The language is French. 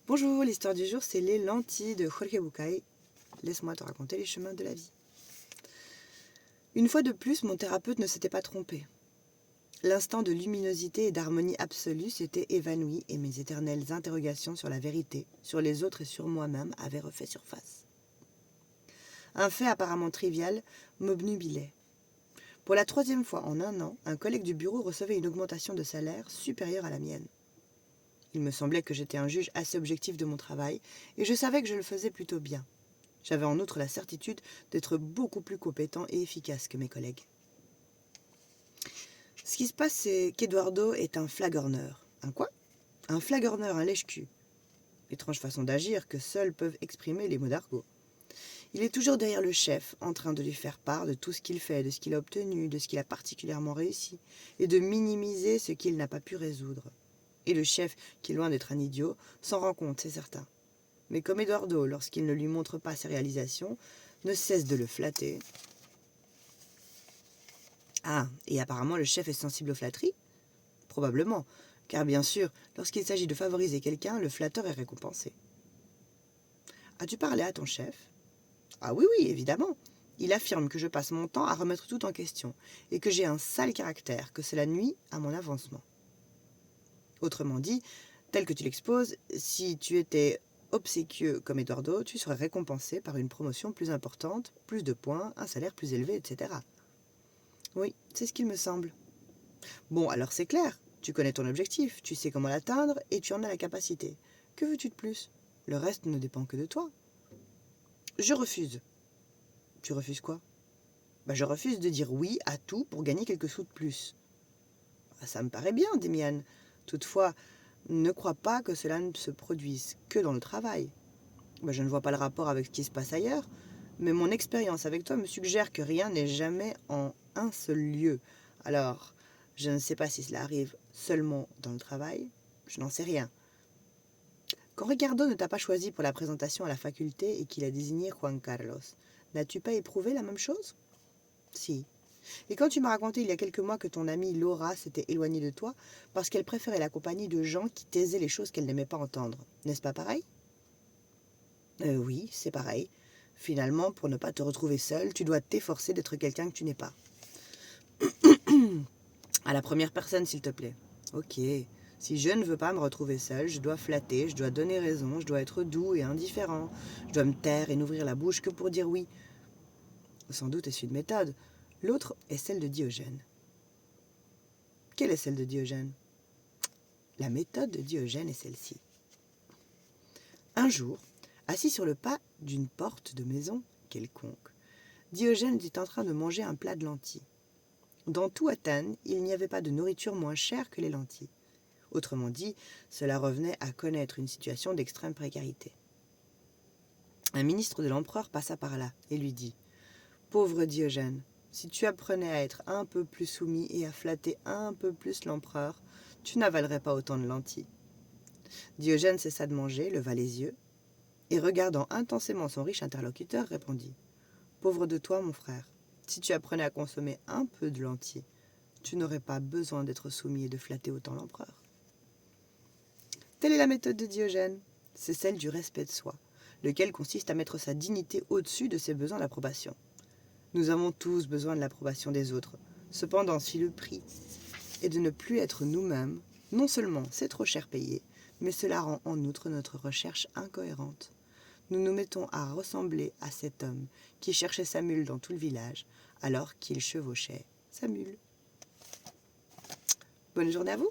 Bonjour, l'histoire du jour, c'est les lentilles de Jorge Bucay. Laisse-moi te raconter les chemins de la vie. Une fois de plus, mon thérapeute ne s'était pas trompé. L'instant de luminosité et d'harmonie absolue s'était évanoui et mes éternelles interrogations sur la vérité, sur les autres et sur moi-même avaient refait surface. Un fait apparemment trivial m'obnubilait. Pour la 3e fois en un an, un collègue du bureau recevait une augmentation de salaire supérieure à la mienne. Il me semblait que j'étais un juge assez objectif de mon travail, et je savais que je le faisais plutôt bien. J'avais en outre la certitude d'être beaucoup plus compétent et efficace que mes collègues. Ce qui se passe, c'est qu'Eduardo est un flagorneur. Un quoi? Un flagorneur, un lèche-cul. Étrange façon d'agir que seuls peuvent exprimer les mots d'argot. Il est toujours derrière le chef, en train de lui faire part de tout ce qu'il fait, de ce qu'il a obtenu, de ce qu'il a particulièrement réussi, et de minimiser ce qu'il n'a pas pu résoudre. Et le chef, qui est loin d'être un idiot, s'en rend compte, c'est certain. Mais comme Eduardo, lorsqu'il ne lui montre pas ses réalisations, ne cesse de le flatter. Ah, et apparemment le chef est sensible aux flatteries? Probablement, car bien sûr, lorsqu'il s'agit de favoriser quelqu'un, le flatteur est récompensé. As-tu parlé à ton chef? Ah oui, évidemment. Il affirme que je passe mon temps à remettre tout en question, et que j'ai un sale caractère, que cela nuit à mon avancement. Autrement dit, tel que tu l'exposes, si tu étais obséquieux comme Eduardo, tu serais récompensé par une promotion plus importante, plus de points, un salaire plus élevé, etc. Oui, c'est ce qu'il me semble. Bon, alors c'est clair, tu connais ton objectif, tu sais comment l'atteindre et tu en as la capacité. Que veux-tu de plus? Le reste ne dépend que de toi. Je refuse. Tu refuses quoi? Je refuse de dire oui à tout pour gagner quelques sous de plus. Ça me paraît bien, Demian. Toutefois, ne crois pas que cela ne se produise que dans le travail. Je ne vois pas le rapport avec ce qui se passe ailleurs, mais mon expérience avec toi me suggère que rien n'est jamais en un seul lieu. Alors, je ne sais pas si cela arrive seulement dans le travail, je n'en sais rien. Quand Ricardo ne t'a pas choisi pour la présentation à la faculté et qu'il a désigné Juan Carlos, n'as-tu pas éprouvé la même chose? Si. Et quand tu m'as raconté il y a quelques mois que ton amie Laura s'était éloignée de toi parce qu'elle préférait la compagnie de gens qui taisaient les choses qu'elle n'aimait pas entendre, n'est-ce pas pareil? Oui, c'est pareil. Finalement, pour ne pas te retrouver seul, tu dois t'efforcer d'être quelqu'un que tu n'es pas. À la première personne, s'il te plaît. Ok. Si je ne veux pas me retrouver seul, je dois flatter, je dois donner raison, je dois être doux et indifférent. Je dois me taire et n'ouvrir la bouche que pour dire oui. Sans doute est-ce une méthode. L'autre est celle de Diogène. Quelle est celle de Diogène? La méthode de Diogène est celle-ci. Un jour, assis sur le pas d'une porte de maison quelconque, Diogène était en train de manger un plat de lentilles. Dans tout Athènes, il n'y avait pas de nourriture moins chère que les lentilles. Autrement dit, cela revenait à connaître une situation d'extrême précarité. Un ministre de l'empereur passa par là et lui dit « Pauvre Diogène, si tu apprenais à être un peu plus soumis et à flatter un peu plus l'empereur, tu n'avalerais pas autant de lentilles. » Diogène cessa de manger, leva les yeux, et regardant intensément son riche interlocuteur, répondit « Pauvre de toi, mon frère, si tu apprenais à consommer un peu de lentilles, tu n'aurais pas besoin d'être soumis et de flatter autant l'empereur. » Telle est la méthode de Diogène. C'est celle du respect de soi, lequel consiste à mettre sa dignité au-dessus de ses besoins d'approbation. Nous avons tous besoin de l'approbation des autres. Cependant, si le prix est de ne plus être nous-mêmes, non seulement c'est trop cher payé, mais cela rend en outre notre recherche incohérente. Nous nous mettons à ressembler à cet homme qui cherchait sa mule dans tout le village, alors qu'il chevauchait sa mule. Bonne journée à vous!